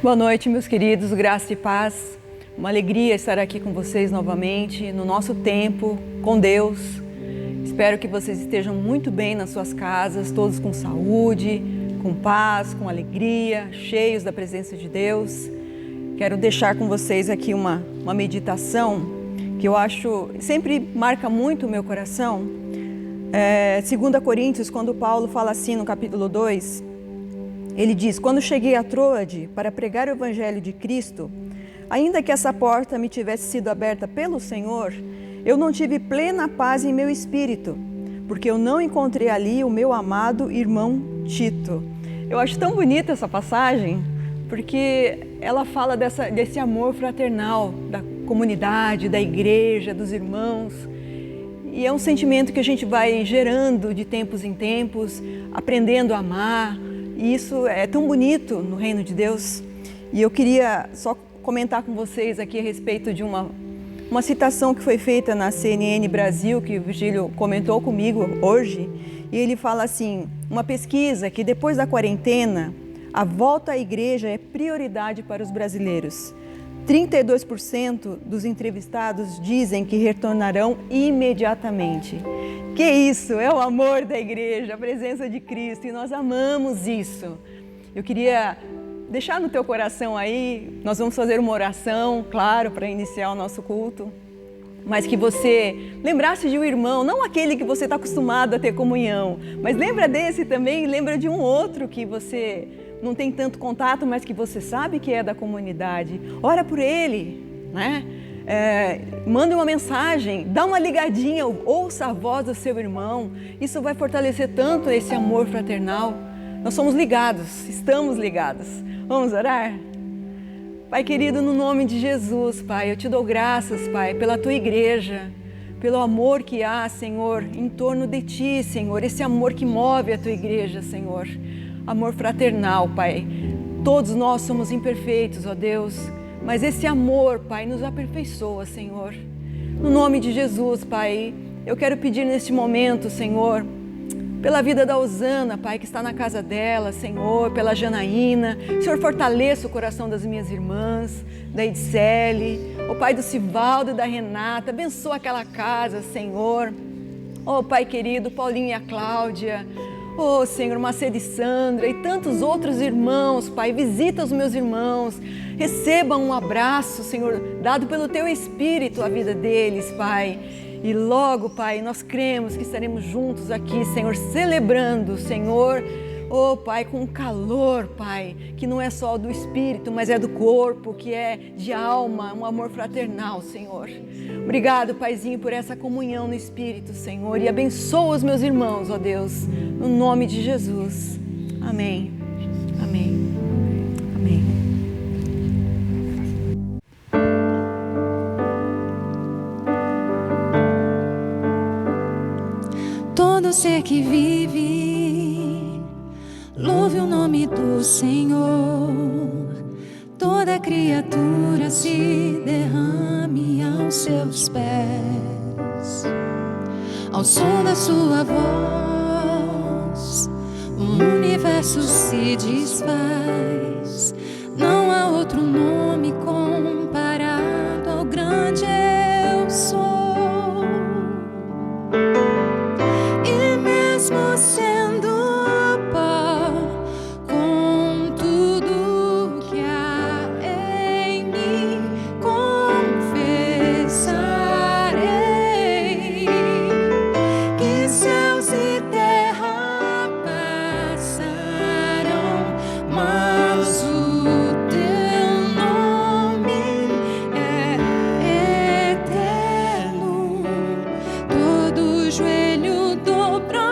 Boa noite, meus queridos, graça e paz. Uma alegria estar aqui com vocês novamente, no nosso tempo, com Deus. Espero que vocês estejam muito bem nas suas casas, todos com saúde, com paz, com alegria, cheios da presença de Deus. Quero deixar com vocês aqui uma meditação que eu acho, sempre marca muito o meu coração. 2 Coríntios, quando Paulo fala assim no capítulo 2, ele diz: quando cheguei a Troade para pregar o evangelho de Cristo, ainda que essa porta me tivesse sido aberta pelo Senhor, eu não tive plena paz em meu espírito, porque eu não encontrei ali o meu amado irmão Tito. Eu acho tão bonita essa passagem, porque ela fala desse amor fraternal, da comunidade, da igreja, dos irmãos. E é um sentimento que a gente vai gerando de tempos em tempos, aprendendo a amar. E isso é tão bonito no reino de Deus. E eu queria só comentar com vocês aqui a respeito de uma citação que foi feita na CNN Brasil, que o Virgílio comentou comigo hoje. E ele fala assim: uma pesquisa que depois da quarentena, a volta à igreja é prioridade para os brasileiros. 32% dos entrevistados dizem que retornarão imediatamente. Que isso, é o amor da igreja, a presença de Cristo, e nós amamos isso. Eu queria deixar no teu coração aí, nós vamos fazer uma oração, claro, para iniciar o nosso culto, mas que você lembrasse de um irmão, não aquele que você está acostumado a ter comunhão, mas lembra desse também, lembra de um outro que você não tem tanto contato, mas que você sabe que é da comunidade. Ora por ele, né? Manda uma mensagem, dá uma ligadinha, ouça a voz do seu irmão. Isso vai fortalecer tanto esse amor fraternal. Nós somos ligados, estamos ligados. Vamos orar? Pai querido, no nome de Jesus, Pai, eu te dou graças, Pai, pela tua igreja, pelo amor que há, Senhor, em torno de ti, Senhor, esse amor que move a tua igreja, Senhor, amor fraternal, Pai. Todos nós somos imperfeitos, ó Deus, mas esse amor, Pai, nos aperfeiçoa, Senhor. No nome de Jesus, Pai, eu quero pedir neste momento, Senhor, pela vida da Osana, Pai, que está na casa dela, Senhor, pela Janaína. Senhor, fortaleça o coração das minhas irmãs, da Edicele, o Pai do Sivaldo e da Renata, abençoa aquela casa, Senhor. Oh, Pai querido, Paulinho e a Cláudia, oh, Senhor, Macedo e Sandra e tantos outros irmãos, Pai, visita os meus irmãos, receba um abraço, Senhor, dado pelo Teu Espírito à vida deles, Pai. E logo, Pai, nós cremos que estaremos juntos aqui, Senhor, celebrando, Senhor, oh, Pai, com calor, Pai, que não é só do Espírito, mas é do corpo, que é de alma, um amor fraternal, Senhor. Obrigado, Paizinho, por essa comunhão no Espírito, Senhor, e abençoa os meus irmãos, ó Deus, no nome de Jesus. Amém. Amém. Amém. Todo ser que vive, louve o nome do Senhor. Toda criatura se derrame aos seus pés. Ao som da sua voz, o universo se desfaz. Não há outro nome comparado ao grande eu sou. Mesmo sendo pó, com tudo que há em mim, confessarei que céus e terra passarão, mas o teu nome é eterno. Todo joelho dobrará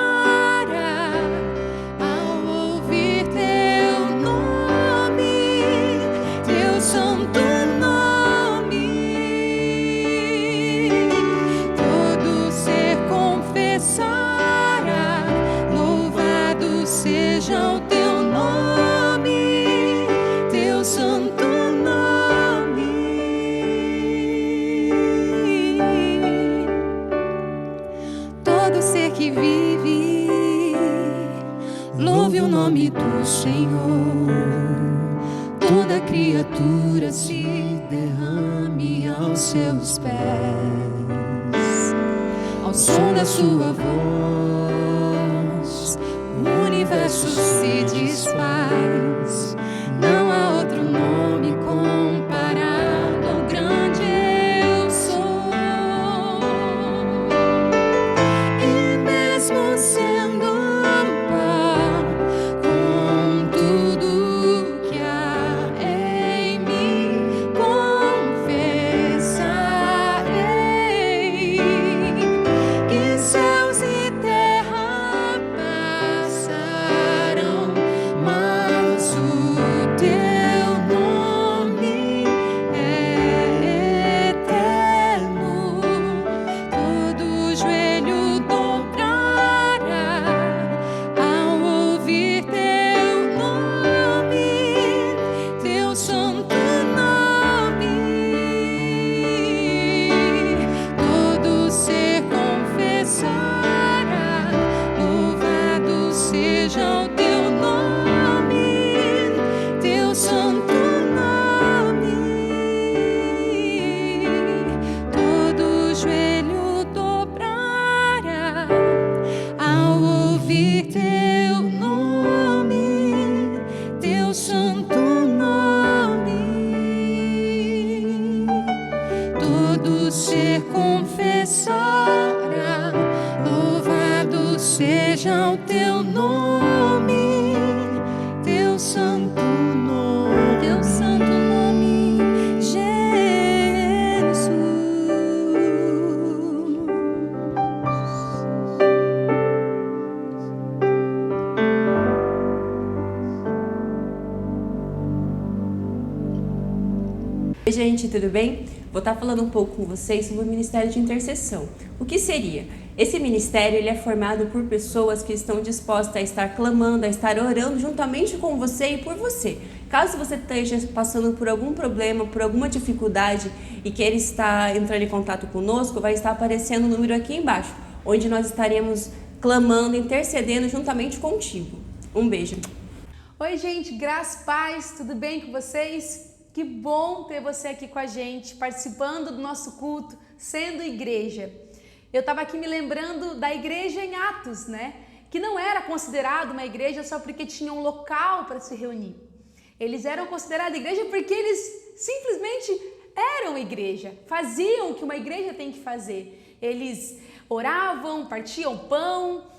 Senhor. toda criatura se derrame aos seus pés. Ao som da sua voz, o universo se desfaz. Não há outro nome comparado ao grande eu sou. E mesmo sendo um pó, com tudo que há em mim, confessarei que céus e terra passarão, mas o teu nome é eterno. Todo joelho dobrará ao ouvir teu nome, teu santo nome. Todo ser confessará, louvado seja o teu nome, teu santo nome. Todo joelho dobrará ao ouvir teu nome, teu santo nome. Todo ser confessará, louvado seja o teu nome, teu santo nome, Jesus. Oi, gente, tudo bem? Vou estar falando um pouco com vocês sobre o Ministério de Intercessão. O que seria? Esse ministério ele é formado por pessoas que estão dispostas a estar clamando, a estar orando juntamente com você e por você. Caso você esteja passando por algum problema, por alguma dificuldade e queira estar entrando em contato conosco, vai estar aparecendo o número aqui embaixo, onde nós estaremos clamando, intercedendo juntamente contigo. Um beijo. Oi, gente, graça, paz, tudo bem com vocês? Que bom ter você aqui com a gente, participando do nosso culto, sendo igreja. Eu estava aqui me lembrando da igreja em Atos, né? Que não era considerado uma igreja só porque tinha um local para se reunir. Eles eram considerados igreja porque eles simplesmente eram igreja, faziam o que uma igreja tem que fazer. Eles oravam, partiam pão.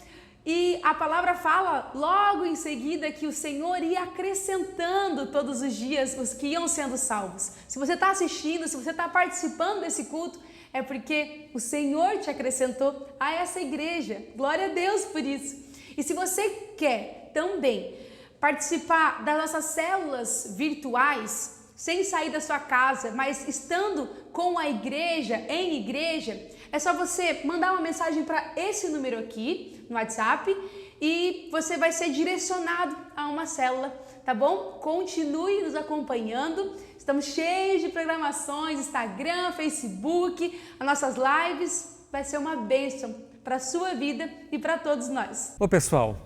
E a palavra fala logo em seguida que o Senhor ia acrescentando todos os dias os que iam sendo salvos. Se você está assistindo, se você está participando desse culto, é porque o Senhor te acrescentou a essa igreja. Glória a Deus por isso. E se você quer também participar das nossas células virtuais, sem sair da sua casa, mas estando com a igreja, em igreja, é só você mandar uma mensagem para esse número aqui no WhatsApp e você vai ser direcionado a uma célula, tá bom? Continue nos acompanhando, estamos cheios de programações, Instagram, Facebook, as nossas lives, vai ser uma bênção para a sua vida e para todos nós. Ô pessoal,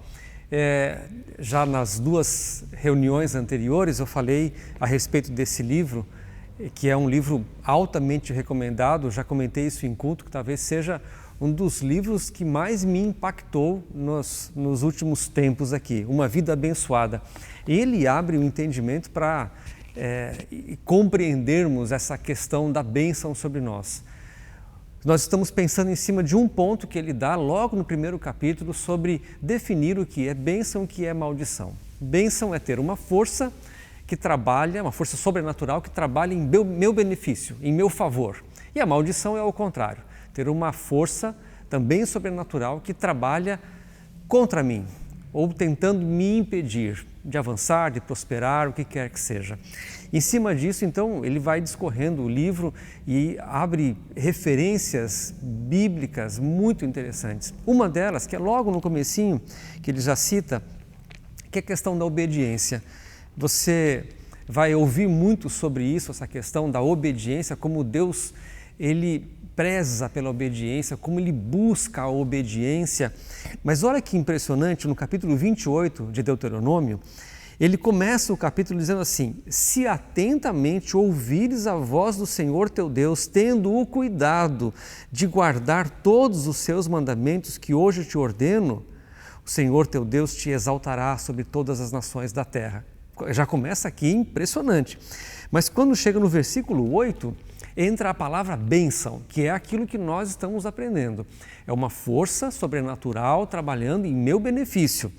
já nas duas reuniões anteriores eu falei a respeito desse livro, que é um livro altamente recomendado, já comentei isso em culto, que talvez seja um dos livros que mais me impactou nos últimos tempos aqui, Uma Vida Abençoada. Ele abre o entendimento para compreendermos essa questão da bênção sobre nós. Nós estamos pensando em cima de um ponto que ele dá logo no primeiro capítulo sobre definir o que é bênção e o que é maldição. Bênção é ter uma força que trabalha, uma força sobrenatural que trabalha em meu benefício, em meu favor. E a maldição é o contrário, ter uma força também sobrenatural que trabalha contra mim, ou tentando me impedir de avançar, de prosperar, o que quer que seja. Em cima disso, então, ele vai discorrendo o livro e abre referências bíblicas muito interessantes. Uma delas, que é logo no comecinho, que ele já cita, que é a questão da obediência. Você vai ouvir muito sobre isso, essa questão da obediência, como Deus, ele preza pela obediência, como ele busca a obediência. Mas olha que impressionante, no capítulo 28 de Deuteronômio, Ele começa o capítulo dizendo assim: se atentamente ouvires a voz do Senhor teu Deus, tendo o cuidado de guardar todos os seus mandamentos que hoje te ordeno, o Senhor teu Deus te exaltará sobre todas as nações da terra. Já começa aqui impressionante. Mas quando chega no versículo 8, entra a palavra bênção, que é aquilo que nós estamos aprendendo. É uma força sobrenatural trabalhando em meu benefício.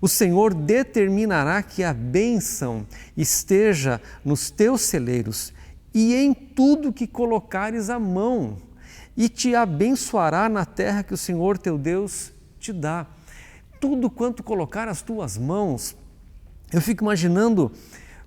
O Senhor determinará que a bênção esteja nos teus celeiros e em tudo que colocares a mão, e te abençoará na terra que o Senhor teu Deus te dá. Tudo quanto colocar as tuas mãos. Eu fico imaginando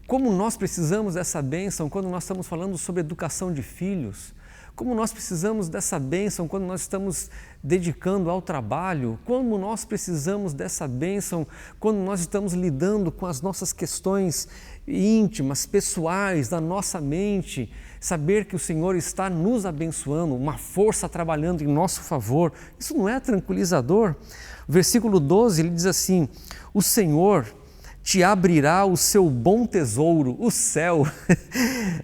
como nós precisamos dessa bênção quando nós estamos falando sobre educação de filhos, como nós precisamos dessa bênção quando nós estamos dedicando ao trabalho, como nós precisamos dessa bênção quando nós estamos lidando com as nossas questões íntimas, pessoais, da nossa mente, saber que o Senhor está nos abençoando, uma força trabalhando em nosso favor. Isso não é tranquilizador? O versículo 12, ele diz assim: o Senhor te abrirá o seu bom tesouro, o céu.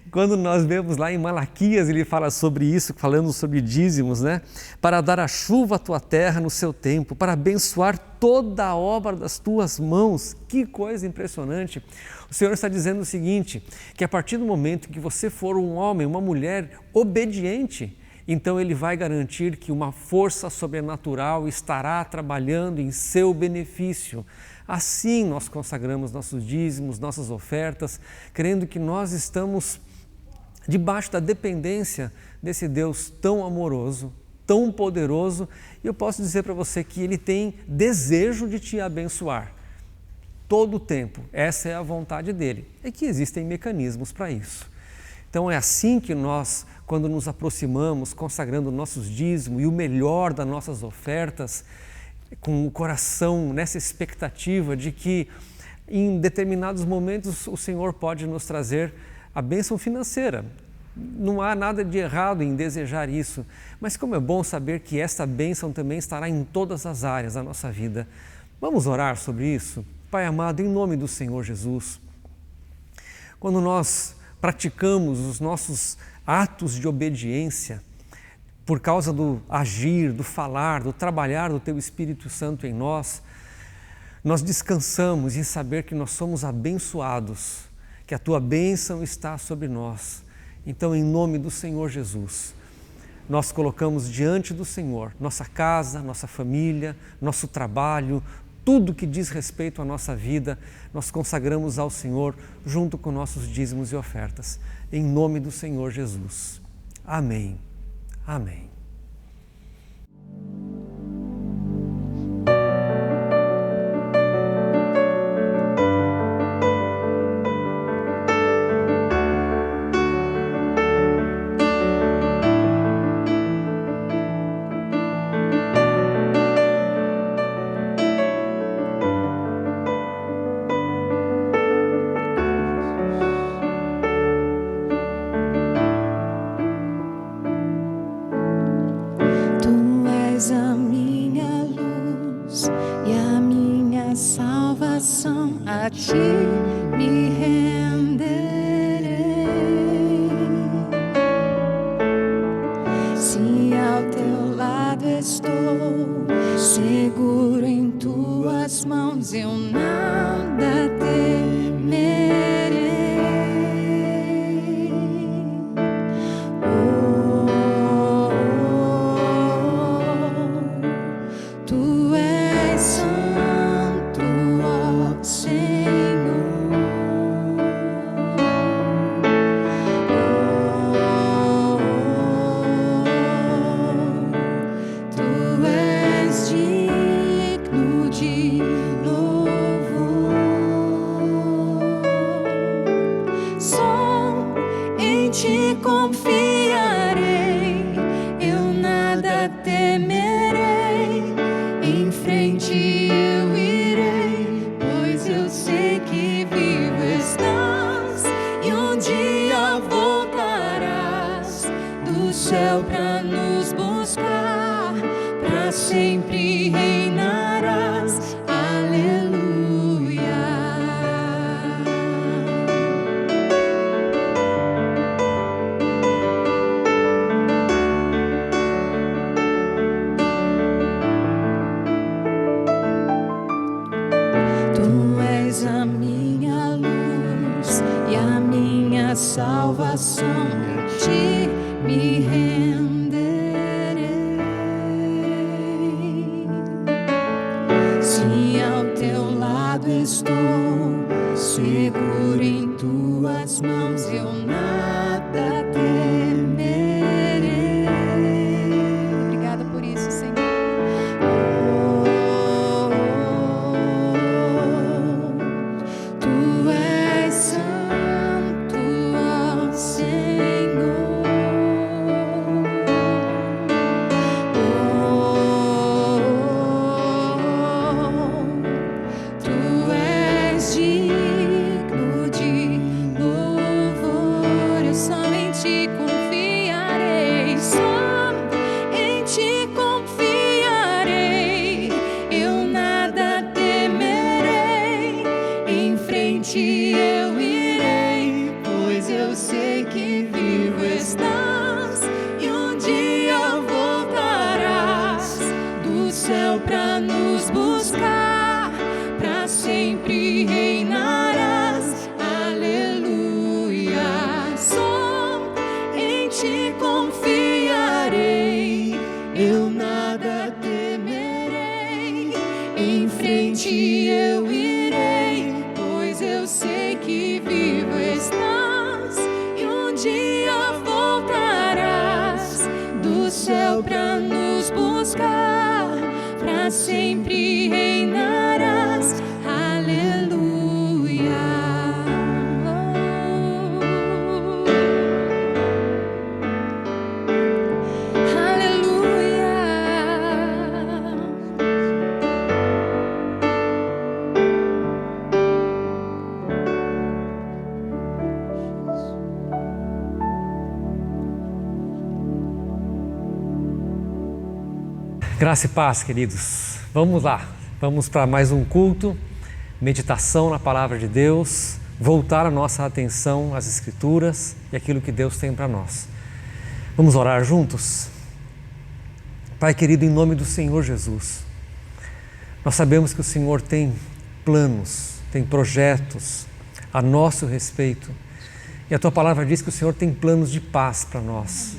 Quando nós vemos lá em Malaquias, ele fala sobre isso, falando sobre dízimos, né? Para dar a chuva à tua terra no seu tempo, para abençoar toda a obra das tuas mãos. Que coisa impressionante! O Senhor está dizendo o seguinte, que a partir do momento que você for um homem, uma mulher obediente, então Ele vai garantir que uma força sobrenatural estará trabalhando em seu benefício. Assim nós consagramos nossos dízimos, nossas ofertas, crendo que nós estamos debaixo da dependência desse Deus tão amoroso, tão poderoso, e eu posso dizer para você que Ele tem desejo de te abençoar todo o tempo. Essa é a vontade dEle, e que existem mecanismos para isso. Então é assim que nós, quando nos aproximamos, consagrando nossos dízimos e o melhor das nossas ofertas, com o coração nessa expectativa de que em determinados momentos o Senhor pode nos trazer a bênção financeira. Não há nada de errado em desejar isso, mas como é bom saber que esta bênção também estará em todas as áreas da nossa vida. Vamos orar sobre isso? Pai amado, em nome do Senhor Jesus, quando nós praticamos os nossos atos de obediência, por causa do agir, do falar, do trabalhar do Teu Espírito Santo em nós, nós descansamos em saber que nós somos abençoados, que a Tua bênção está sobre nós. Então, em nome do Senhor Jesus, nós colocamos diante do Senhor nossa casa, nossa família, nosso trabalho, tudo que diz respeito à nossa vida, nós consagramos ao Senhor junto com nossos dízimos e ofertas. Em nome do Senhor Jesus. Amém. Amém. A ti me renderei. Se ao teu lado estou, seguro em tuas mãos, eu nada temerei. Tu és santo, ó Senhor. Tu és digno de louvor. Só em ti confiarei, eu nada temerei. Em frente eu irei, pois eu sei que vivo estás e um dia voltarás do céu pra nos buscar, pra sempre reinarás. Aleluia. salvação, a ti me renderei. Se ao teu lado estou, seguro em tuas mãos, eu nada temerei. Obrigada por isso, Senhor. Tu és santo, ó Senhor. Tu és digno de louvor. Eu só em ti confiarei, só em ti confiarei. Eu nada temerei, em frente eu irei, pois eu sei que vivo estás e um dia voltarás do céu pra nos buscar, pra sempre reinarás. Aleluia, só em ti confiarei, eu nada temerei, em frente eu irei, pois eu sei que vivo estás e um dia voltarás do céu pra nos buscar, pra sempre reinarás. Aleluia. Aleluia. Graça e paz, queridos. Vamos lá, vamos para mais um culto, meditação na palavra de Deus, voltar a nossa atenção às Escrituras e aquilo que Deus tem para nós. Vamos orar juntos? Pai querido, em nome do Senhor Jesus, nós sabemos que o Senhor tem planos, tem projetos a nosso respeito, e a Tua palavra diz que o Senhor tem planos de paz para nós.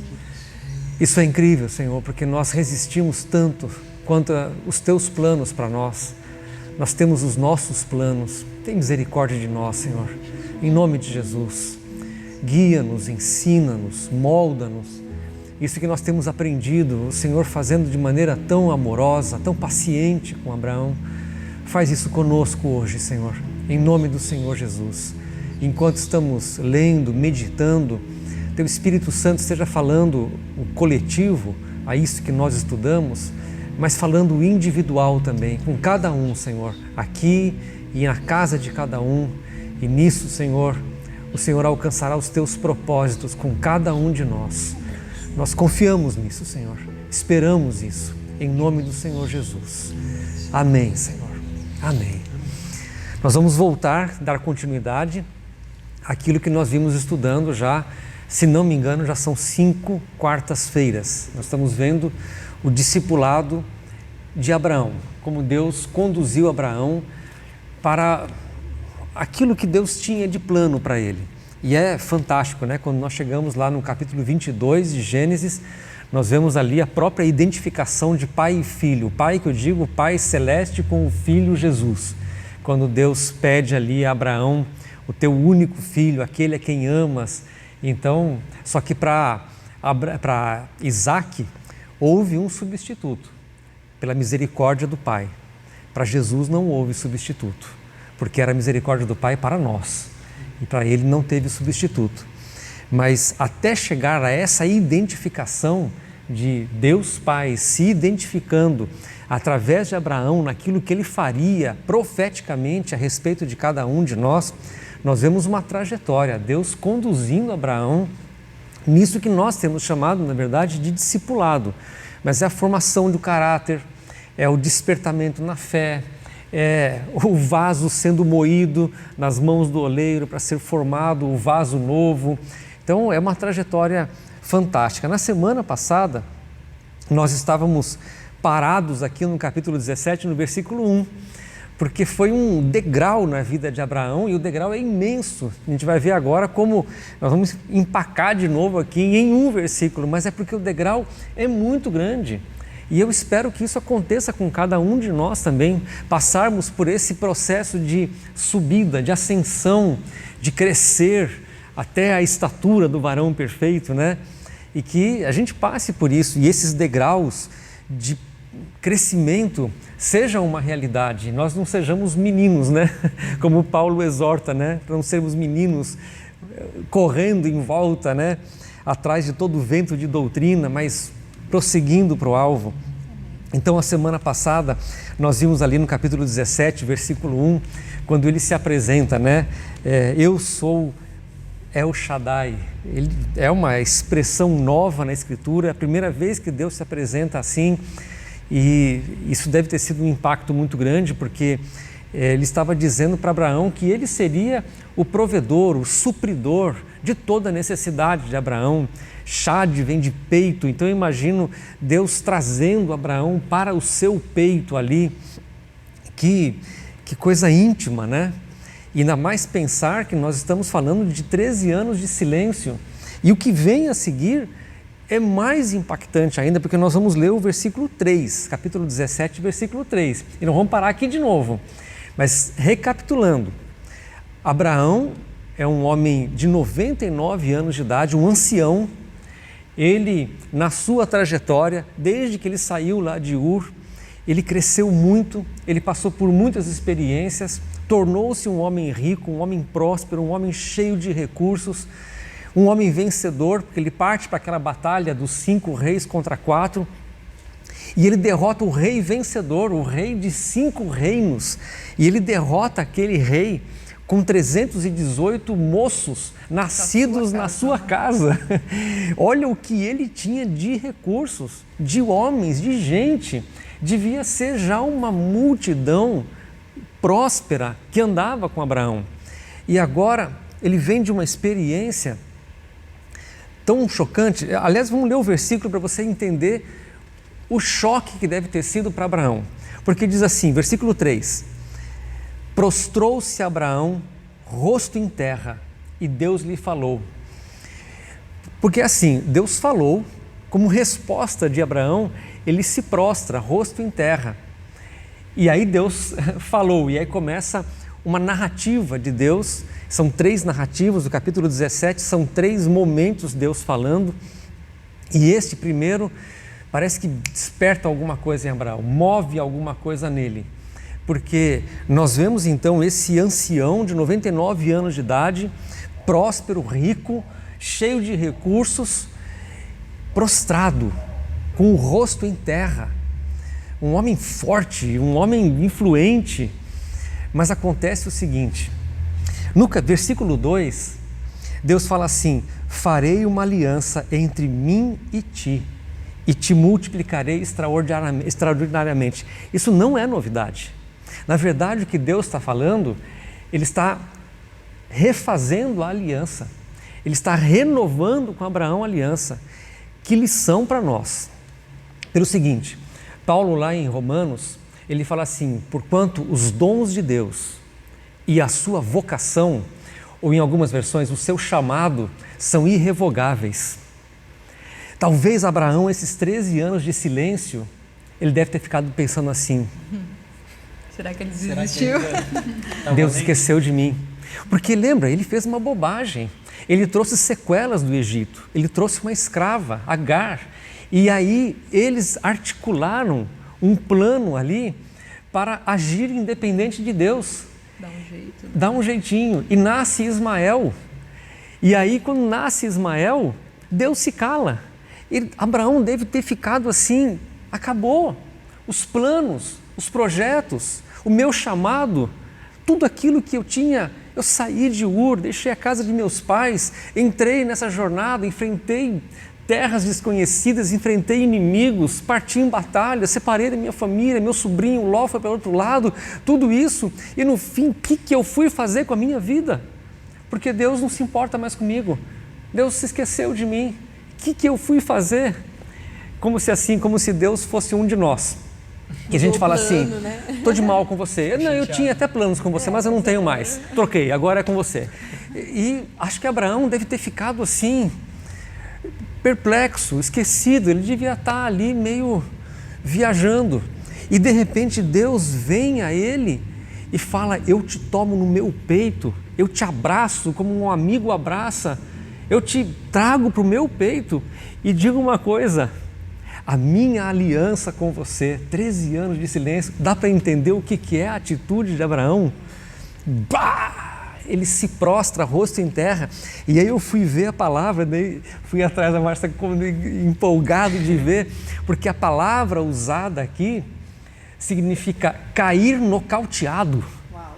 Isso é incrível, Senhor, porque nós resistimos tanto quanto os Teus planos para nós. Nós temos os nossos planos. Tem misericórdia de nós, Senhor. Em nome de Jesus, guia-nos, ensina-nos, molda-nos. Isso que nós temos aprendido, o Senhor fazendo de maneira tão amorosa, tão paciente com Abraão. Faz isso conosco hoje, Senhor, em nome do Senhor Jesus. Enquanto estamos lendo, meditando, Teu Espírito Santo esteja falando o coletivo, a isso que nós estudamos, mas falando o individual também, com cada um, Senhor, aqui e na casa de cada um. E nisso, Senhor, o Senhor alcançará os Teus propósitos com cada um de nós. Nós confiamos nisso, Senhor, esperamos isso, em nome do Senhor Jesus. Amém, Senhor. Amém. Nós vamos voltar, dar continuidade àquilo que nós vimos estudando já. Se não me engano, já são 5 quartas-feiras. Nós estamos vendo o discipulado de Abraão, como Deus conduziu Abraão para aquilo que Deus tinha de plano para ele. E é fantástico, né? Quando nós chegamos lá no capítulo 22 de Gênesis, nós vemos ali a própria identificação de pai e filho. O pai que eu digo, o Pai Celeste com o Filho Jesus. Quando Deus pede ali a Abraão, o teu único filho, aquele a quem amas. Então, só que para Isaac houve um substituto, pela misericórdia do Pai. Para Jesus não houve substituto, porque era a misericórdia do Pai para nós, e para ele não teve substituto. Mas até chegar a essa identificação de Deus Pai se identificando através de Abraão naquilo que ele faria profeticamente a respeito de cada um de nós, nós vemos uma trajetória, Deus conduzindo Abraão nisso que nós temos chamado, na verdade, de discipulado. Mas é a formação do caráter, é o despertamento na fé, é o vaso sendo moído nas mãos do oleiro para ser formado o vaso novo. Então é uma trajetória fantástica. Na semana passada, nós estávamos parados aqui no capítulo 17, no versículo 1, porque foi um degrau na vida de Abraão e o degrau é imenso. A gente vai ver agora como nós vamos empacar de novo aqui em um versículo, mas é porque o degrau é muito grande. E eu espero que isso aconteça com cada um de nós também, passarmos por esse processo de subida, de ascensão, de crescer até a estatura do varão perfeito, né? E que a gente passe por isso e esses degraus de crescimento sejam uma realidade, nós não sejamos meninos, né? Como Paulo exorta, né? Para não sermos meninos correndo em volta, né? Atrás de todo o vento de doutrina, mas prosseguindo para o alvo. Então, a semana passada, nós vimos ali no capítulo 17, versículo 1, quando ele se apresenta, né? Eu sou El Shaddai. Ele é uma expressão nova na Escritura, é a primeira vez que Deus se apresenta assim, e isso deve ter sido um impacto muito grande, porque ele estava dizendo para Abraão que ele seria o provedor, o supridor de toda a necessidade de Abraão. Shad vem de peito, então eu imagino Deus trazendo Abraão para o seu peito ali. Que coisa íntima, né? E ainda mais pensar que nós estamos falando de 13 anos de silêncio. E o que vem a seguir é mais impactante ainda, porque nós vamos ler o versículo 3, capítulo 17, versículo 3. E não vamos parar aqui de novo. Mas recapitulando, Abraão é um homem de 99 anos de idade, um ancião. Ele, na sua trajetória, desde que ele saiu lá de Ur, ele cresceu muito, ele passou por muitas experiências, tornou-se um homem rico, um homem próspero, um homem cheio de recursos, um homem vencedor, porque ele parte para aquela batalha dos 5 reis contra 4, e ele derrota o rei vencedor, o rei de 5 reinos, e ele derrota aquele rei com 318 moços nascidos na sua casa. Olha o que ele tinha de recursos, de homens, de gente. Devia ser já uma multidão próspera que andava com Abraão. E agora ele vem de uma experiência tão chocante. Aliás, vamos ler o versículo para você entender o choque que deve ter sido para Abraão. Porque diz assim, versículo 3: prostrou-se Abraão, rosto em terra, e Deus lhe falou. Porque assim, Deus falou, como resposta de Abraão, ele se prostra, rosto em terra. E aí Deus falou, e aí começa uma narrativa de Deus. São 3 narrativas, do capítulo 17, são 3 momentos Deus falando. E este primeiro parece que desperta alguma coisa em Abraão, move alguma coisa nele. Porque nós vemos então esse ancião de 99 anos de idade, próspero, rico, cheio de recursos, prostrado, com o rosto em terra. Um homem forte, um homem influente. Mas acontece o seguinte, no versículo 2, Deus fala assim: farei uma aliança entre mim e te multiplicarei extraordinariamente. Isso não é novidade. Na verdade, o que Deus está falando, Ele está refazendo a aliança. Ele está renovando com Abraão a aliança. Que lição para nós. Pelo seguinte, Paulo lá em Romanos, ele fala assim: porquanto os dons de Deus e a sua vocação, ou em algumas versões, o seu chamado, são irrevogáveis. Talvez Abraão, esses 13 anos de silêncio, ele deve ter ficado pensando assim: será que ele desistiu? Deus esqueceu de mim. Porque lembra, ele fez uma bobagem. Ele trouxe sequelas do Egito. Ele trouxe uma escrava, Agar. E aí eles articularam um plano ali para agir independente de Deus. Dá um jeito. Né? Dá um jeitinho. E nasce Ismael. E aí quando nasce Ismael, Deus se cala. E Abraão deve ter ficado assim: acabou. Os planos, os projetos, o meu chamado, tudo aquilo que eu tinha. Eu saí de Ur, deixei a casa de meus pais, entrei nessa jornada, enfrentei terras desconhecidas, enfrentei inimigos, parti em batalha, separei da minha família, meu sobrinho Ló foi para o outro lado, tudo isso. E no fim, o que eu fui fazer com a minha vida? Porque Deus não se importa mais comigo. Deus se esqueceu de mim. O que eu fui fazer? Como se Deus fosse um de nós. Que a gente fala assim, né? tô de mal com você. Não, eu tinha até planos com você, mas eu não tenho mais. Troquei, agora é com você. E acho que Abraão deve ter ficado assim, perplexo, esquecido. Ele devia estar ali meio viajando. E de repente Deus vem a ele e fala, eu te tomo no meu peito, eu te abraço como um amigo abraça, eu te trago para o meu peito e digo uma coisa, a minha aliança com você, 13 anos de silêncio, dá para entender o que é a atitude de Abraão? Bah! Ele se prostra, rosto em terra, e aí eu fui ver a palavra, daí fui atrás da Márcia empolgado de ver, porque a palavra usada aqui significa cair nocauteado. Uau.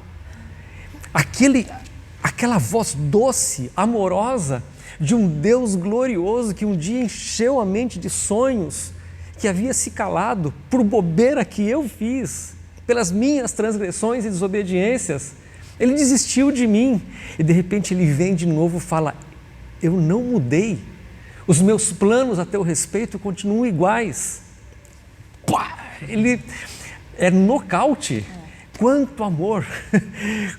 Aquela voz doce, amorosa, de um Deus glorioso que um dia encheu a mente de sonhos, que havia se calado por bobeira que eu fiz, pelas minhas transgressões e desobediências. Ele desistiu de mim e de repente ele vem de novo e fala, eu não mudei, os meus planos a teu respeito continuam iguais. Pá! Ele é nocaute. Quanto amor,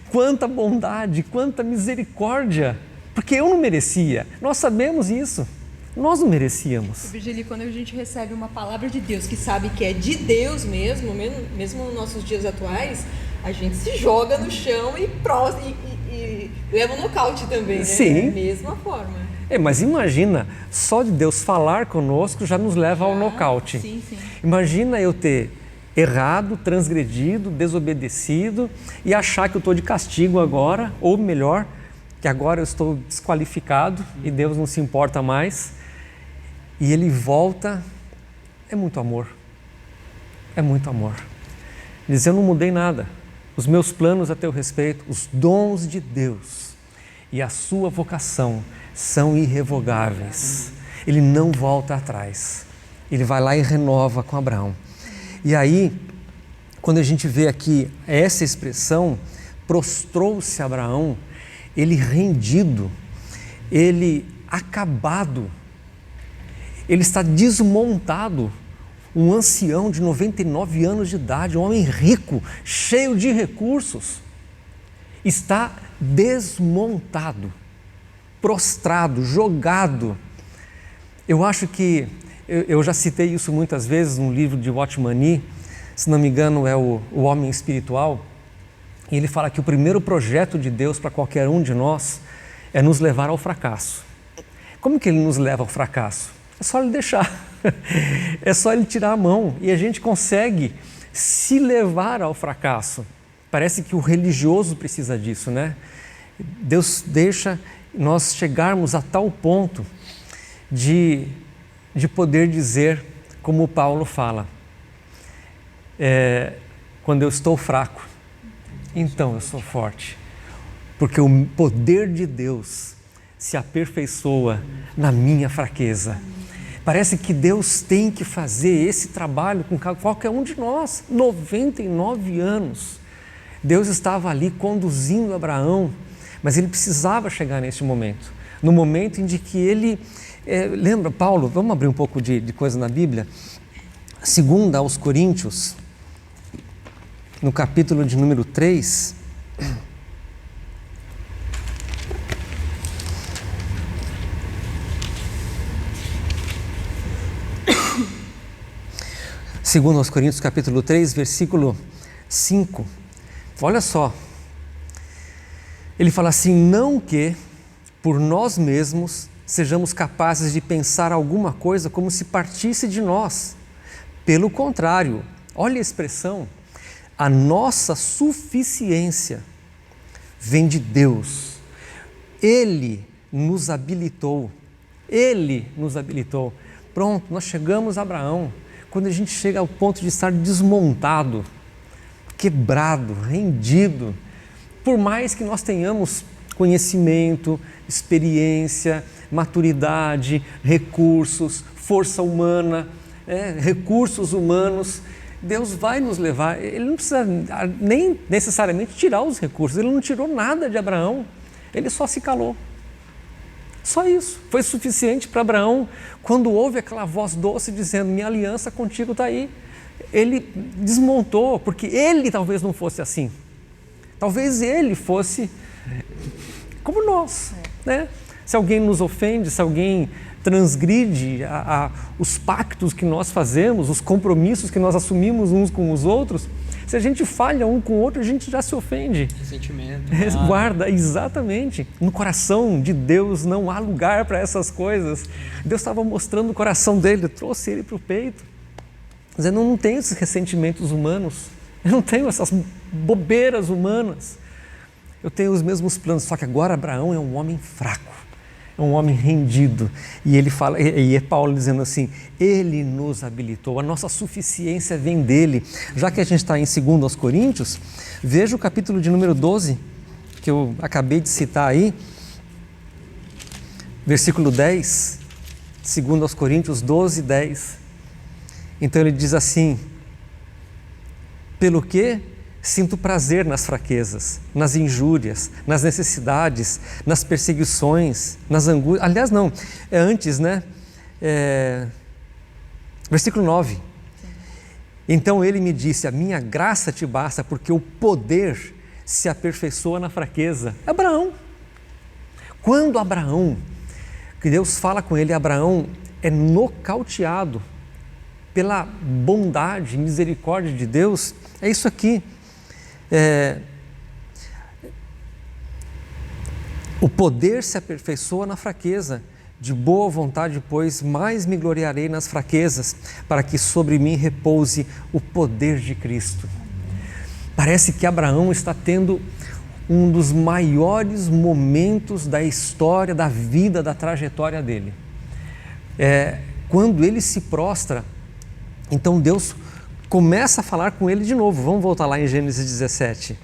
quanta bondade, quanta misericórdia, porque eu não merecia, nós sabemos isso, nós não merecíamos. Virgílio, quando a gente recebe uma palavra de Deus que sabe que é de Deus mesmo nos nossos dias atuais, a gente se joga no chão e leva um nocaute também, né? Sim. Da mesma forma. Mas imagina, só de Deus falar conosco já nos leva ao nocaute. Sim, sim. Imagina eu ter errado, transgredido, desobedecido e achar que eu estou de castigo agora, ou melhor, que agora eu estou desqualificado e Deus não se importa mais. E Ele volta, é muito amor, é muito amor. Diz, eu não mudei nada, os meus planos a teu respeito, os dons de Deus e a sua vocação são irrevogáveis. Ele não volta atrás, ele vai lá e renova com Abraão. E aí, quando a gente vê aqui essa expressão, prostrou-se Abraão, ele rendido, ele acabado, ele está desmontado, um ancião de 99 anos de idade, um homem rico, cheio de recursos, está desmontado, prostrado, jogado. Eu acho que eu já citei isso muitas vezes no livro de Watchman Nee, se não me engano é o Homem Espiritual, e ele fala que o primeiro projeto de Deus para qualquer um de nós é nos levar ao fracasso. Como que ele nos leva ao fracasso? É só ele deixar, é só ele tirar a mão e a gente consegue se levar ao fracasso. Parece que o religioso precisa disso, né? Deus deixa nós chegarmos a tal ponto de poder dizer, como Paulo fala, quando eu estou fraco, então eu sou forte, porque o poder de Deus se aperfeiçoa na minha fraqueza. Parece que Deus tem que fazer esse trabalho com qualquer um de nós. 99 anos, Deus estava ali conduzindo Abraão, mas ele precisava chegar nesse momento, no momento em que ele... lembra, Paulo, vamos abrir um pouco de coisa na Bíblia? 2 aos Coríntios, no capítulo de número 3, Segundo aos Coríntios, capítulo 3, versículo 5, olha só, ele fala assim, não que por nós mesmos sejamos capazes de pensar alguma coisa como se partisse de nós. Pelo contrário, olha a expressão, a nossa suficiência vem de Deus. Ele nos habilitou. Pronto, nós chegamos a Abraão. Quando a gente chega ao ponto de estar desmontado, quebrado, rendido, por mais que nós tenhamos conhecimento, experiência, maturidade, recursos, força humana, recursos humanos, Deus vai nos levar. Ele não precisa nem necessariamente tirar os recursos, ele não tirou nada de Abraão, ele só se calou. Só isso, foi suficiente para Abraão, quando ouve aquela voz doce dizendo, minha aliança contigo está aí, ele desmontou, porque ele talvez não fosse assim. Talvez ele fosse como nós, né? Se alguém nos ofende, se alguém transgride os pactos que nós fazemos, os compromissos que nós assumimos uns com os outros, se a gente falha um com o outro, a gente já se ofende. Ressentimento. Guarda, exatamente. No coração de Deus não há lugar para essas coisas. Deus estava mostrando o coração dele, trouxe ele para o peito. Dizendo, eu não tenho esses ressentimentos humanos, eu não tenho essas bobeiras humanas. Eu tenho os mesmos planos, só que agora Abraão é um homem fraco. É um homem rendido. E ele fala, e é Paulo dizendo assim, ele nos habilitou, a nossa suficiência vem dele. Já que a gente está em 2 Coríntios, veja o capítulo de número 12, que eu acabei de citar aí, versículo 10, 2 Coríntios 12, 10. Então ele diz assim, pelo que sinto prazer nas fraquezas, nas injúrias, nas necessidades, nas perseguições, nas angústias. Aliás, não, é antes, né? Versículo 9. Então ele me disse, a minha graça te basta, porque o poder se aperfeiçoa na fraqueza. Abraão. Quando Abraão, que Deus fala com ele, Abraão é nocauteado pela bondade e misericórdia de Deus, é isso aqui. O poder se aperfeiçoa na fraqueza, de boa vontade, pois, mais me gloriarei nas fraquezas, para que sobre mim repouse o poder de Cristo. Parece que Abraão está tendo um dos maiores momentos da história, da vida, da trajetória dele. Quando ele se prostra, então Deus começa a falar com ele de novo. Vamos voltar lá em Gênesis 17.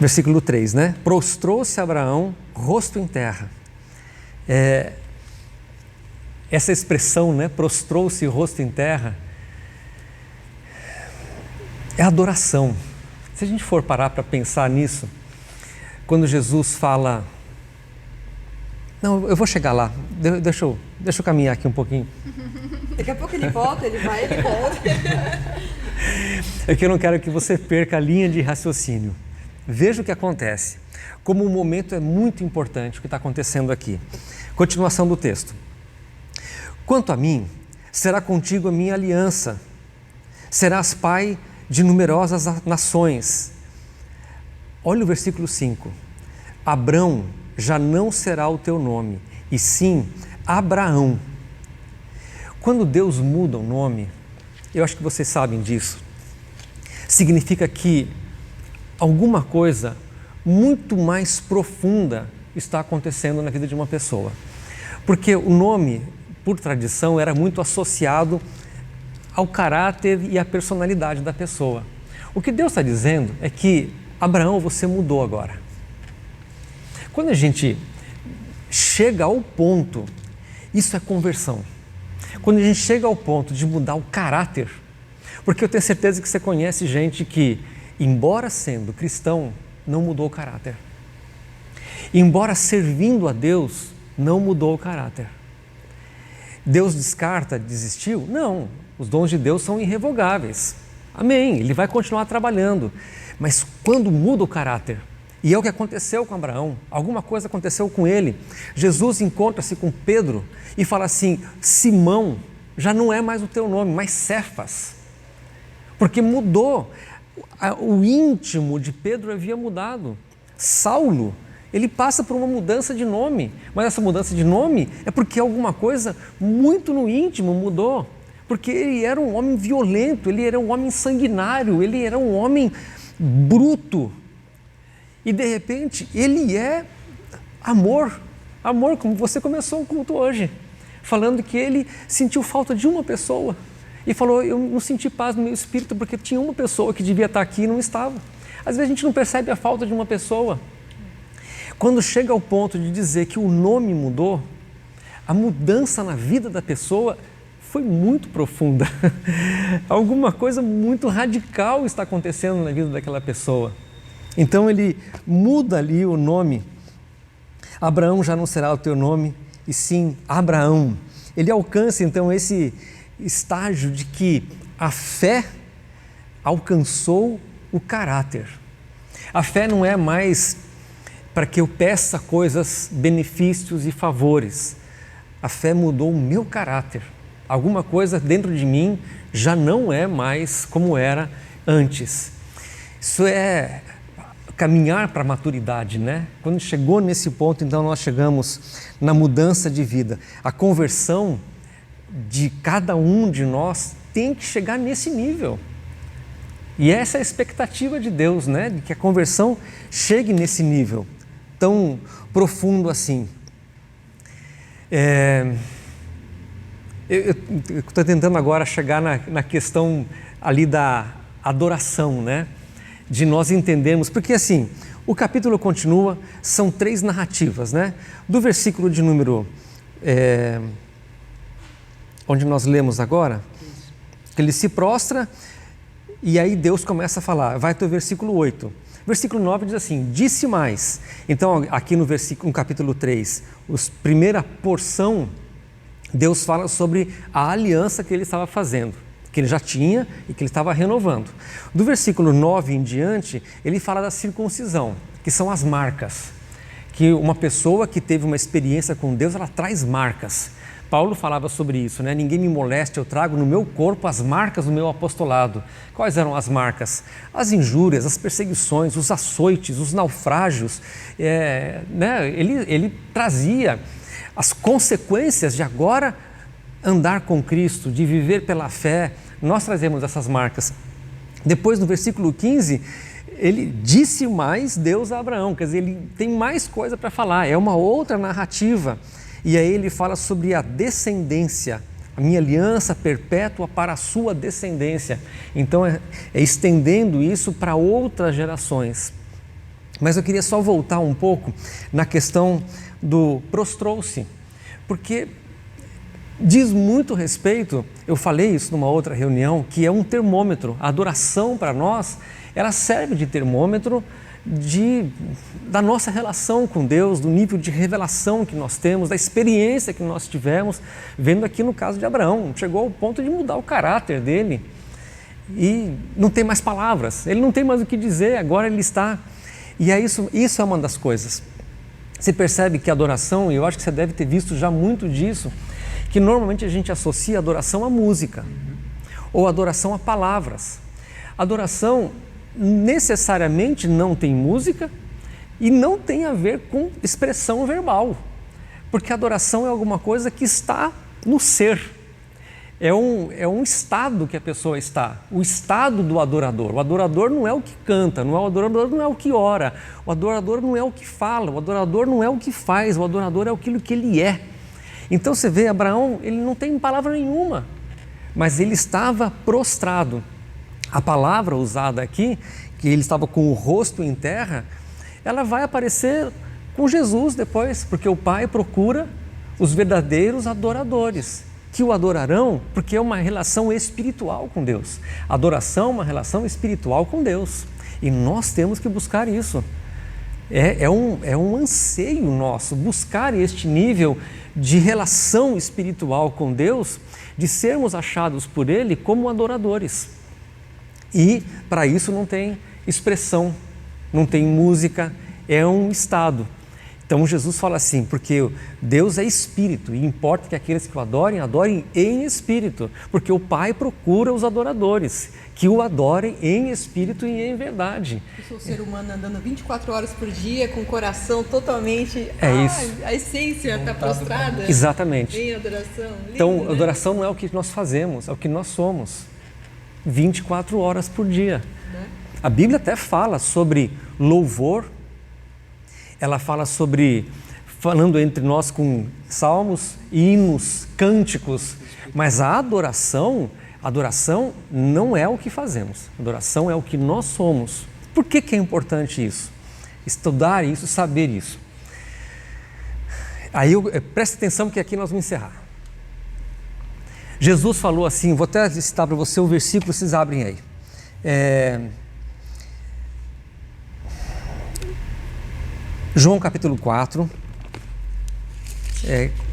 Versículo 3, né? Prostrou-se Abraão, rosto em terra. Essa expressão, né? Prostrou-se, rosto em terra, é adoração. Se a gente for parar para pensar nisso, quando Jesus fala, não, eu vou chegar lá, deixa eu caminhar aqui um pouquinho. Daqui a pouco ele volta, ele volta. É que eu não quero que você perca a linha de raciocínio. Veja o que acontece. Como o momento é muito importante o que está acontecendo aqui. Continuação do texto. Quanto a mim, será contigo a minha aliança. Serás pai de numerosas nações. Olha o versículo 5. Abrão já não será o teu nome, e sim Abraão. Quando Deus muda o nome, eu acho que vocês sabem disso, significa que alguma coisa muito mais profunda está acontecendo na vida de uma pessoa. Porque o nome, por tradição, era muito associado ao caráter e à personalidade da pessoa. O que Deus está dizendo é que, Abraão, você mudou agora. Quando a gente chega ao ponto, isso é conversão. Quando a gente chega ao ponto de mudar o caráter, porque eu tenho certeza que você conhece gente que, embora sendo cristão, não mudou o caráter. Embora servindo a Deus, não mudou o caráter. Deus descarta, desistiu? Não, os dons de Deus são irrevogáveis. Amém, Ele vai continuar trabalhando. Mas quando muda o caráter, e é o que aconteceu com Abraão, alguma coisa aconteceu com ele, Jesus encontra-se com Pedro e fala assim, Simão, já não é mais o teu nome, mas Cefas. Porque mudou, o íntimo de Pedro havia mudado. Saulo, ele passa por uma mudança de nome, mas essa mudança de nome é porque alguma coisa muito no íntimo mudou. Porque ele era um homem violento, ele era um homem sanguinário, ele era um homem bruto. E de repente ele é amor, como você começou o culto hoje, falando que ele sentiu falta de uma pessoa. E falou, eu não senti paz no meu espírito porque tinha uma pessoa que devia estar aqui e não estava. Às vezes a gente não percebe a falta de uma pessoa. Quando chega ao ponto de dizer que o nome mudou, a mudança na vida da pessoa foi muito profunda. Alguma coisa muito radical está acontecendo na vida daquela pessoa. Então ele muda ali o nome Abraão já não será o teu nome, e sim Abraão. Ele alcança então esse estágio de que a fé alcançou o caráter. A fé não é mais para que eu peça coisas, benefícios e favores. A fé mudou o meu caráter. Alguma coisa dentro de mim já não é mais como era antes. Isso é caminhar para a maturidade, né? Quando chegou nesse ponto, então nós chegamos na mudança de vida. A conversão de cada um de nós tem que chegar nesse nível. E essa é a expectativa de Deus, né? De que a conversão chegue nesse nível tão profundo assim. Eu estou tentando agora chegar na questão ali da adoração, né? De nós entendermos, porque assim, o capítulo continua, são 3 narrativas, né? Do versículo de número, onde nós lemos agora, que ele se prostra e aí Deus começa a falar, vai até o versículo 8. Versículo 9 diz assim, disse mais. Então aqui no capítulo 3, primeira porção, Deus fala sobre a aliança que ele estava fazendo, que ele já tinha e que ele estava renovando. Do versículo 9 em diante, ele fala da circuncisão, que são as marcas. Que uma pessoa que teve uma experiência com Deus, ela traz marcas. Paulo falava sobre isso, né? Ninguém me moleste, eu trago no meu corpo as marcas do meu apostolado. Quais eram as marcas? As injúrias, as perseguições, os açoites, os naufrágios. Né? Ele trazia as consequências de agora andar com Cristo, de viver pela fé. Nós trazemos essas marcas. Depois, no versículo 15, ele disse mais Deus a Abraão, quer dizer, ele tem mais coisa para falar, é uma outra narrativa. E aí ele fala sobre a descendência, a minha aliança perpétua para a sua descendência. Então é estendendo isso para outras gerações. Mas eu queria só voltar um pouco na questão do prostrou-se, porque diz muito respeito, eu falei isso numa outra reunião, que é um termômetro. A adoração para nós, ela serve de termômetro da nossa relação com Deus, do nível de revelação que nós temos, da experiência que nós tivemos, vendo aqui no caso de Abraão, chegou ao ponto de mudar o caráter dele e não tem mais palavras, ele não tem mais o que dizer, agora ele está... E é isso é uma das coisas. Você percebe que a adoração, e eu acho que você deve ter visto já muito disso, que normalmente a gente associa a adoração à música, ou a adoração a palavras. A adoração necessariamente não tem música e não tem a ver com expressão verbal, porque a adoração é alguma coisa que está no ser, é um estado que a pessoa está, o estado do adorador. O adorador não é o que canta, o adorador não é o que ora, o adorador não é o que fala, o adorador não é o que faz, o adorador é aquilo que ele é. Então você vê, Abraão, ele não tem palavra nenhuma, mas ele estava prostrado. A palavra usada aqui, que ele estava com o rosto em terra, ela vai aparecer com Jesus depois, porque o Pai procura os verdadeiros adoradores, que o adorarão, porque é uma relação espiritual com Deus. A adoração é uma relação espiritual com Deus, e nós temos que buscar isso. É um anseio nosso, buscar este nível de relação espiritual com Deus, de sermos achados por Ele como adoradores. E para isso não tem expressão, não tem música, é um estado. Então Jesus fala assim, porque Deus é espírito e importa que aqueles que o adorem, adorem em espírito, porque o Pai procura os adoradores, que o adorem em espírito e em verdade. Eu sou um ser humano andando 24 horas por dia, com o coração totalmente... isso. A essência está prostrada. Exatamente. Em adoração. Lindo, então, né? adoração não é o que nós fazemos, é o que nós somos. 24 horas por dia. Né? A Bíblia até fala sobre louvor, ela fala sobre, falando entre nós com salmos, hinos, cânticos, mas a adoração não é o que fazemos, a adoração é o que nós somos. Por que é importante isso? Estudar isso, saber isso. Aí preste atenção que aqui nós vamos encerrar. Jesus falou assim, vou até citar para você o versículo, vocês abrem aí. João capítulo 4,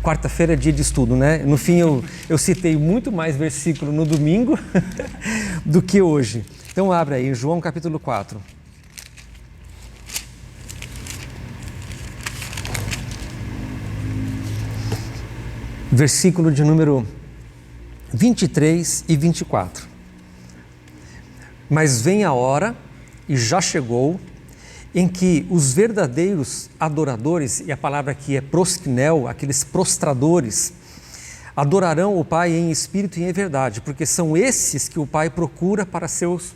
Quarta-feira é dia de estudo, né? No fim, eu citei muito mais versículo no domingo do que hoje. Então, abre aí, João capítulo 4. Versículo de número 23 e 24. Mas vem a hora, e já chegou, em que os verdadeiros adoradores, e a palavra aqui é proskinel, aqueles prostradores, adorarão o Pai em espírito e em verdade, porque são esses que o Pai procura para seus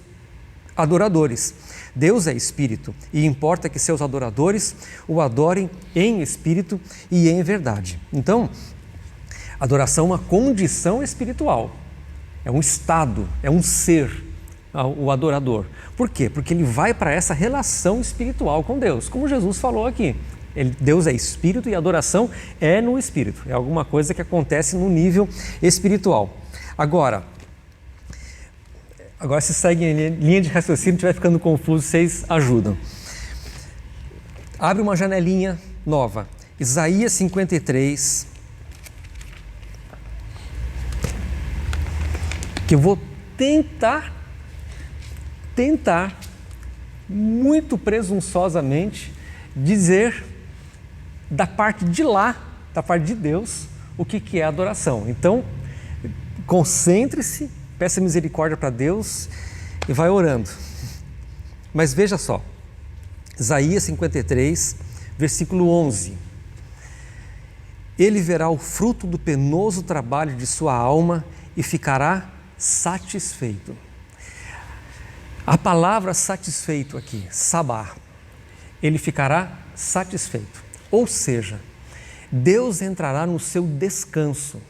adoradores. Deus é espírito e importa que seus adoradores o adorem em espírito e em verdade. Então, adoração é uma condição espiritual, é um estado, é um ser, o adorador. Por quê? Porque ele vai para essa relação espiritual com Deus, como Jesus falou aqui. Deus é espírito e a adoração é no espírito, é alguma coisa que acontece no nível espiritual. Agora se segue em linha de raciocínio, estiver ficando confuso, vocês ajudam. Abre uma janelinha nova, Isaías 53, que eu vou tentar, muito presunçosamente, dizer da parte de lá, da parte de Deus, o que é adoração. Então, concentre-se, peça misericórdia para Deus e vai orando. Mas veja só, Isaías 53, versículo 11. Ele verá o fruto do penoso trabalho de sua alma e ficará satisfeito. A palavra satisfeito aqui, sabá, ele ficará satisfeito. Ou seja, Deus entrará no seu descanso.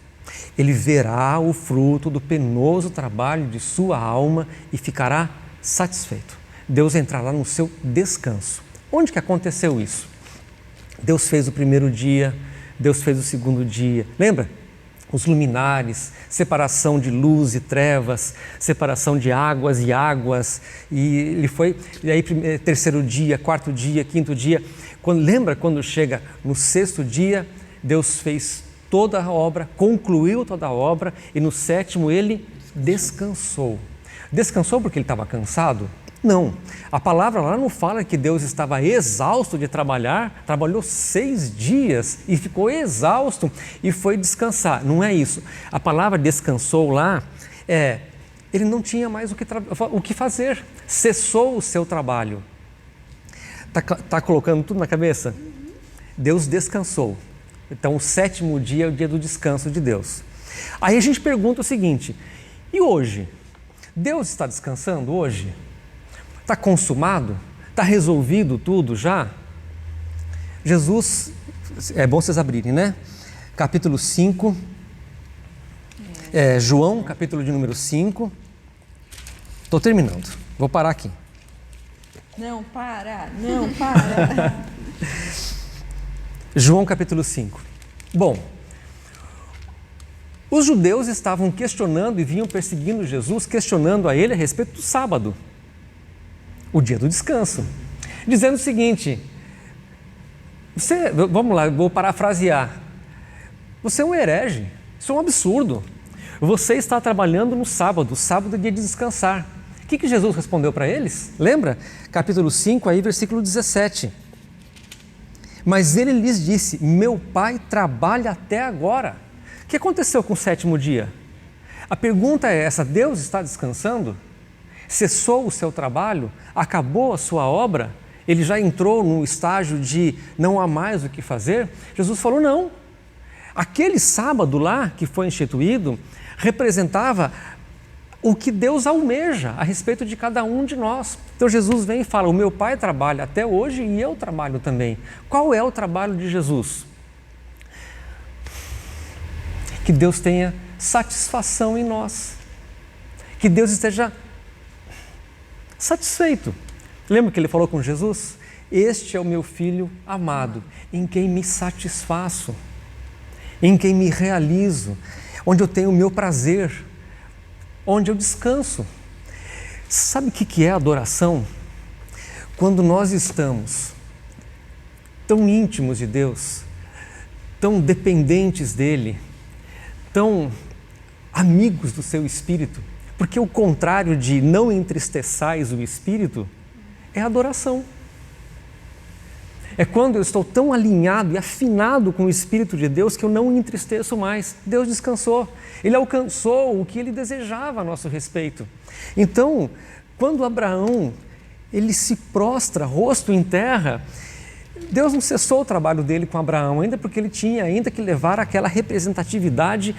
Ele verá o fruto do penoso trabalho de sua alma e ficará satisfeito. Deus entrará no seu descanso. Onde que aconteceu isso? Deus fez o primeiro dia, Deus fez o segundo dia. Lembra? Os luminares, separação de luz e trevas, separação de águas e águas, e aí terceiro dia, quarto dia, quinto dia. Lembra quando chega no sexto dia, Deus fez toda a obra, concluiu toda a obra, e no sétimo ele descansou. Descansou porque ele estava cansado? Não, a palavra lá não fala que Deus estava exausto de trabalhar, trabalhou 6 dias e ficou exausto e foi descansar, não é isso. A palavra descansou lá, ele não tinha mais o que fazer, cessou o seu trabalho. Tá colocando tudo na cabeça? Deus descansou, então o sétimo dia é o dia do descanso de Deus. Aí a gente pergunta o seguinte, e hoje? Deus está descansando hoje? Está consumado? Está resolvido tudo já? Jesus, é bom vocês abrirem, né? Capítulo 5, João, capítulo de número 5. Estou terminando, vou parar aqui. Não para. João capítulo 5. Bom, os judeus estavam questionando e vinham perseguindo Jesus, questionando a ele a respeito do sábado, o dia do descanso, dizendo o seguinte, vamos lá, vou parafrasear, você é um herege, isso é um absurdo, você está trabalhando no sábado, o sábado é dia de descansar. O que Jesus respondeu para eles? Lembra? Capítulo 5, aí, versículo 17. Mas ele lhes disse, meu pai trabalha até agora. O que aconteceu com o sétimo dia? A pergunta é essa, Deus está descansando? Cessou o seu trabalho? Acabou a sua obra? Ele já entrou no estágio de não há mais o que fazer? Jesus falou, não. Aquele sábado lá que foi instituído representava o que Deus almeja a respeito de cada um de nós. Então Jesus vem e fala, o meu pai trabalha até hoje e eu trabalho também. Qual é o trabalho de Jesus? Que Deus tenha satisfação em nós. Que Deus esteja satisfeito. Lembra que ele falou com Jesus? Este é o meu filho amado, em quem me satisfaço, em quem me realizo, onde eu tenho o meu prazer, onde eu descanso. Sabe o que é adoração? Quando nós estamos tão íntimos de Deus, tão dependentes dele, tão amigos do seu Espírito, porque o contrário de não entristeçais o Espírito é adoração. É quando eu estou tão alinhado e afinado com o Espírito de Deus que eu não entristeço mais. Deus descansou, Ele alcançou o que Ele desejava a nosso respeito. Então, quando Abraão ele se prostra, rosto em terra, Deus não cessou o trabalho dele com Abraão, ainda porque ele tinha ainda que levar aquela representatividade,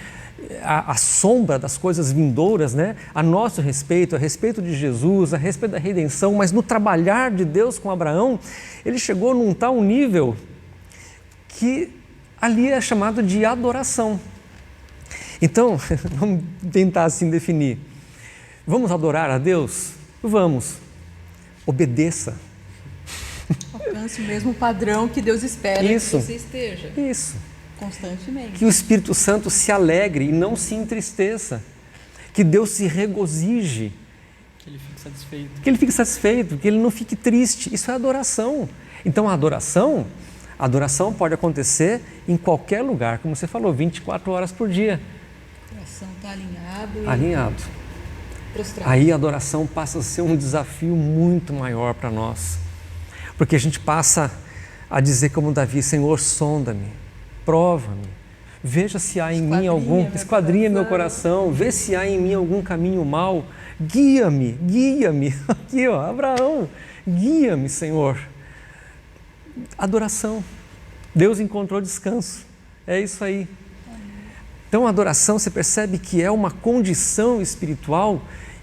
a sombra das coisas vindouras, né? A nosso respeito, a respeito de Jesus, a respeito da redenção, mas no trabalhar de Deus com Abraão, ele chegou num tal nível que ali é chamado de adoração. Então, vamos tentar assim definir. Vamos adorar a Deus? Vamos. Obedeça. Alcance o mesmo padrão que Deus espera Isso. que você esteja. Isso. Constantemente. Que o Espírito Santo se alegre e não se entristeça. Que Deus se regozije. Que ele fique satisfeito. Que ele fique satisfeito, que ele não fique triste. Isso é adoração. Então a adoração pode acontecer em qualquer lugar, como você falou, 24 horas por dia. O coração está alinhado. Alinhado. Prostrado. Aí a adoração passa a ser um desafio muito maior para nós. Porque a gente passa a dizer como Davi, Senhor, sonda-me, prova-me, veja se há em mim algum, esquadrinha meu coração, vê se há em mim algum caminho mau, guia-me, aqui ó, Abraão, guia-me, Senhor. Adoração, Deus encontrou descanso, é isso aí. Então a adoração, você percebe que é uma condição espiritual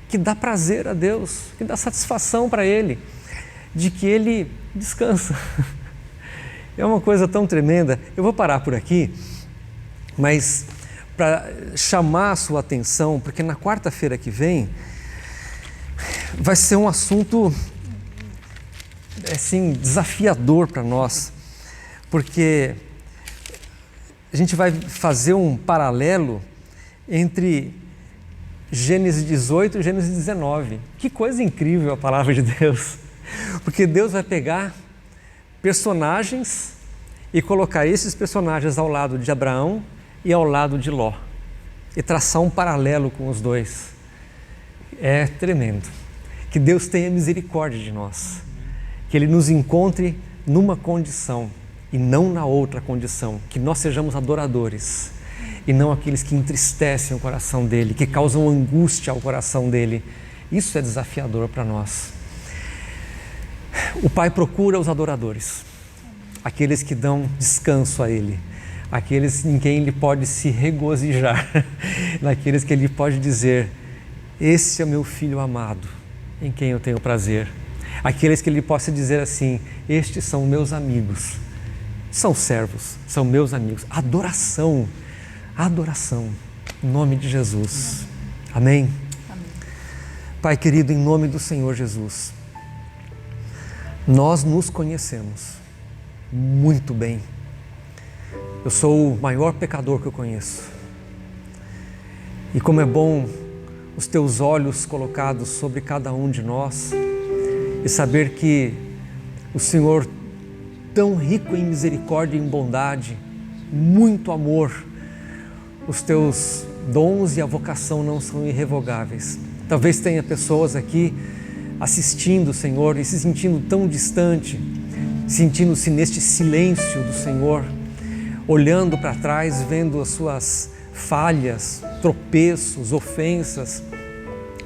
que dá prazer a Deus, que dá satisfação para Ele, de que Ele descansa. É uma coisa tão tremenda. Eu vou parar por aqui, mas para chamar a sua atenção, porque na quarta-feira que vem vai ser um assunto assim, desafiador para nós, porque a gente vai fazer um paralelo entre Gênesis 18 e Gênesis 19. Que coisa incrível a palavra de Deus! Porque Deus vai pegar personagens e colocar esses personagens ao lado de Abraão e ao lado de Ló e traçar um paralelo com os dois. É tremendo. Que Deus tenha misericórdia de nós, que Ele nos encontre numa condição e não na outra condição, que nós sejamos adoradores e não aqueles que entristecem o coração dEle, que causam angústia ao coração dEle. Isso é desafiador para nós. O Pai procura os adoradores, aqueles que dão descanso a Ele, aqueles em quem Ele pode se regozijar, naqueles que Ele pode dizer, esse é meu filho amado, em quem eu tenho prazer. Aqueles que Ele possa dizer assim, estes são meus amigos, são servos, são meus amigos. Adoração, em nome de Jesus. Amém? Amém. Pai querido, em nome do Senhor Jesus, nós nos conhecemos muito bem. Eu sou o maior pecador que eu conheço. E como é bom os Teus olhos colocados sobre cada um de nós e saber que o Senhor, tão rico em misericórdia e em bondade, muito amor, os Teus dons e a vocação não são irrevogáveis. Talvez tenha pessoas aqui assistindo, Senhor, e se sentindo tão distante, sentindo-se neste silêncio do Senhor, olhando para trás, vendo as suas falhas, tropeços, ofensas.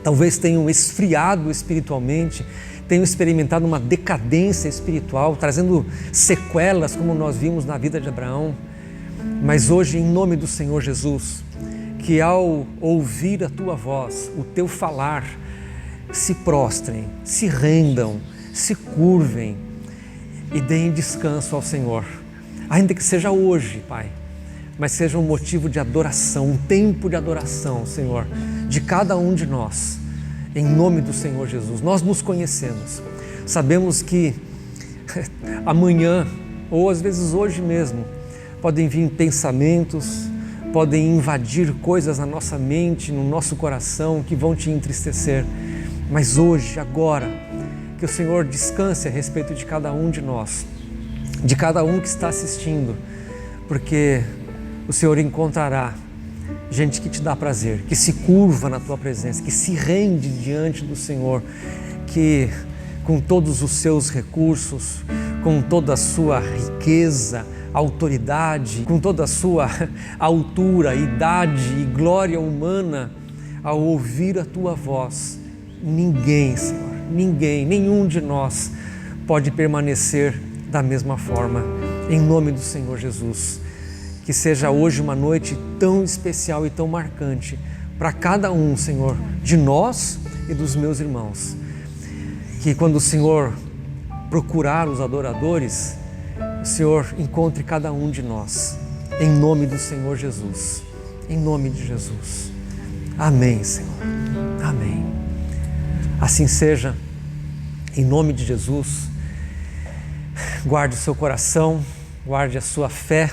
Talvez tenham esfriado espiritualmente, tenham experimentado uma decadência espiritual, trazendo sequelas como nós vimos na vida de Abraão. Mas hoje, em nome do Senhor Jesus, que ao ouvir a Tua voz, o Teu falar, se prostrem, se rendam, se curvem e deem descanso ao Senhor. Ainda que seja hoje, Pai, mas seja um motivo de adoração, um tempo de adoração, Senhor, de cada um de nós. Em nome do Senhor Jesus, nós nos conhecemos, sabemos que amanhã, ou às vezes hoje mesmo, podem vir pensamentos, podem invadir coisas na nossa mente, no nosso coração, que vão te entristecer. Mas hoje, agora, que o Senhor descanse a respeito de cada um de nós, de cada um que está assistindo, porque o Senhor encontrará gente que te dá prazer, que se curva na tua presença, que se rende diante do Senhor, que com todos os seus recursos, com toda a sua riqueza, autoridade, com toda a sua altura, idade e glória humana, ao ouvir a tua voz, ninguém, Senhor, ninguém, nenhum de nós pode permanecer da mesma forma. Em nome do Senhor Jesus, que seja hoje uma noite tão especial e tão marcante para cada um, Senhor, de nós e dos meus irmãos. Que quando o Senhor procurar os adoradores, o Senhor encontre cada um de nós. Em nome do Senhor Jesus. Em nome de Jesus. Amém, Senhor. Amém. Assim seja. Em nome de Jesus. Guarde o seu coração, guarde a sua fé,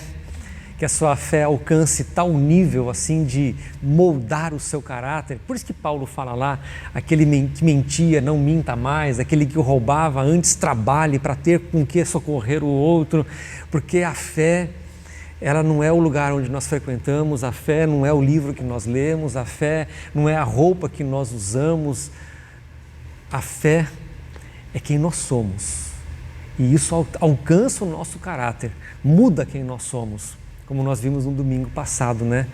que a sua fé alcance tal nível assim de moldar o seu caráter. Por isso que Paulo fala lá, aquele que mentia não minta mais, aquele que roubava antes trabalhe para ter com que socorrer o outro, porque a fé, ela não é o lugar onde nós frequentamos, a fé não é o livro que nós lemos, a fé não é a roupa que nós usamos, a fé é quem nós somos. E isso alcança o nosso caráter, muda quem nós somos. Como nós vimos no domingo passado, né?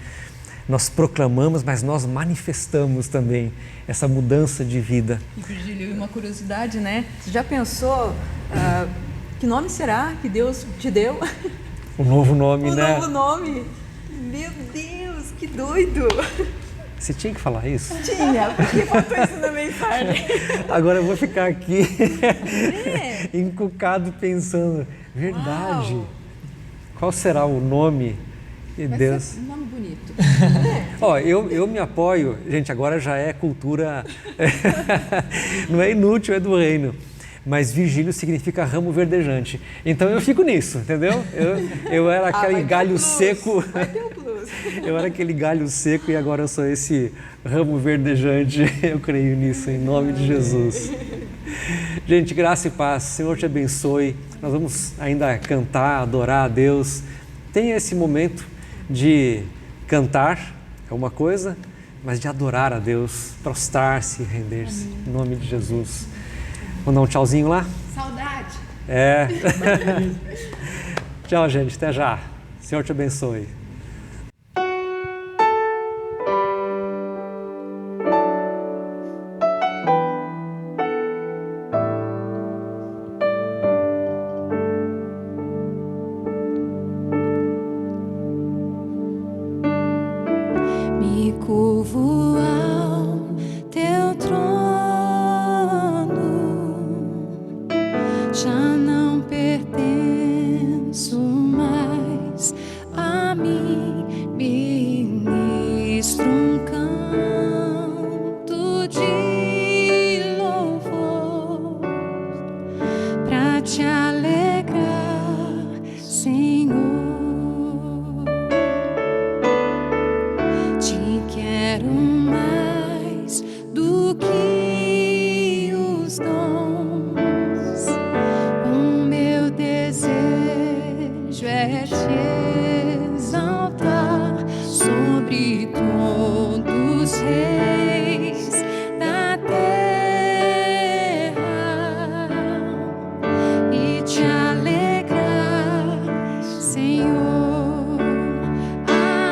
Nós proclamamos, mas nós manifestamos também essa mudança de vida. E Virgílio, uma curiosidade, né? Você já pensou que nome será que Deus te deu? Um novo nome, né? Um novo nome. Meu Deus, que doido! Você tinha que falar isso? Tinha, porque faltou isso na mensagem. Agora eu vou ficar aqui encucado pensando, verdade. Uau. Qual será o nome de Deus? Um nome bonito. Ó, eu me apoio, gente, agora já é cultura, não é inútil, é do reino. Mas Virgílio significa ramo verdejante. Então eu fico nisso, entendeu? Eu era aquele galho seco. Vai ter o plus. Eu era aquele galho seco e agora eu sou esse ramo verdejante. Eu creio nisso, em nome de Jesus. Gente, graça e paz. Senhor te abençoe. Nós vamos ainda cantar, adorar a Deus. Tenha esse momento de cantar, é uma coisa, mas de adorar a Deus, prostrar-se e render-se. Em nome de Jesus. Vamos dar um tchauzinho lá? Saudade. É. Tchau, gente. Até já. Senhor te abençoe. Me curvo ao teu trono, já não pertenço mais a mim. Ministro um canto de louvor pra te alegrar, Senhor. Te quero mais do que os dons. O meu desejo é te exaltar sobre todos os reis da terra e te alegrar, Senhor. Aleluia.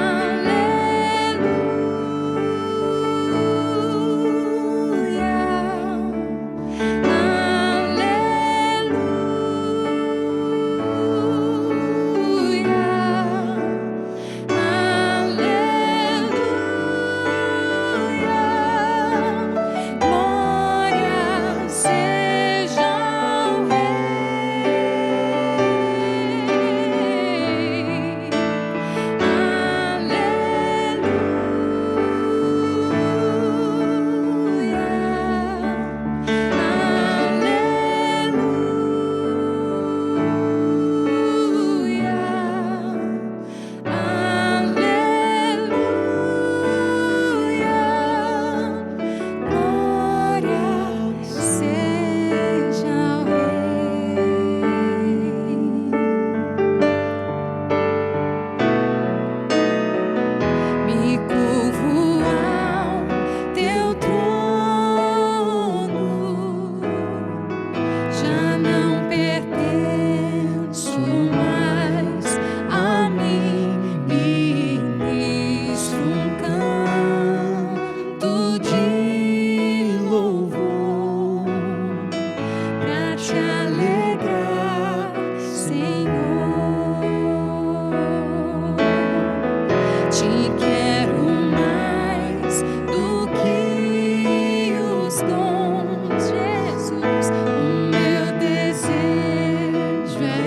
Te quero mais do que os dons, Jesus. O meu desejo é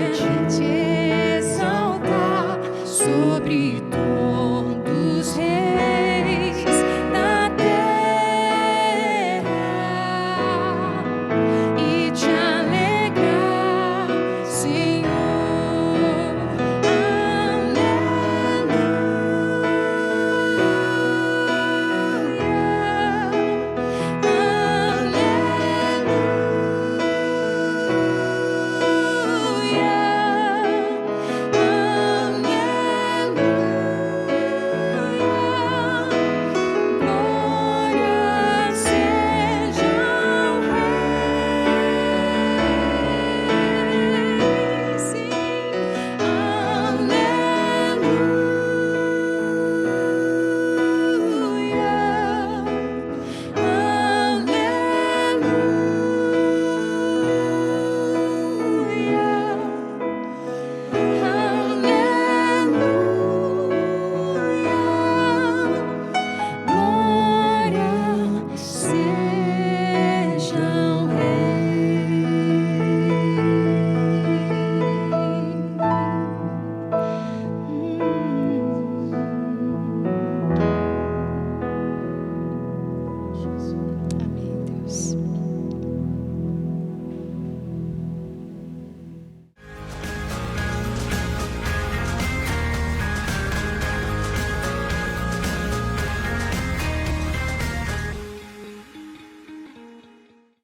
te exaltar sobre tudo.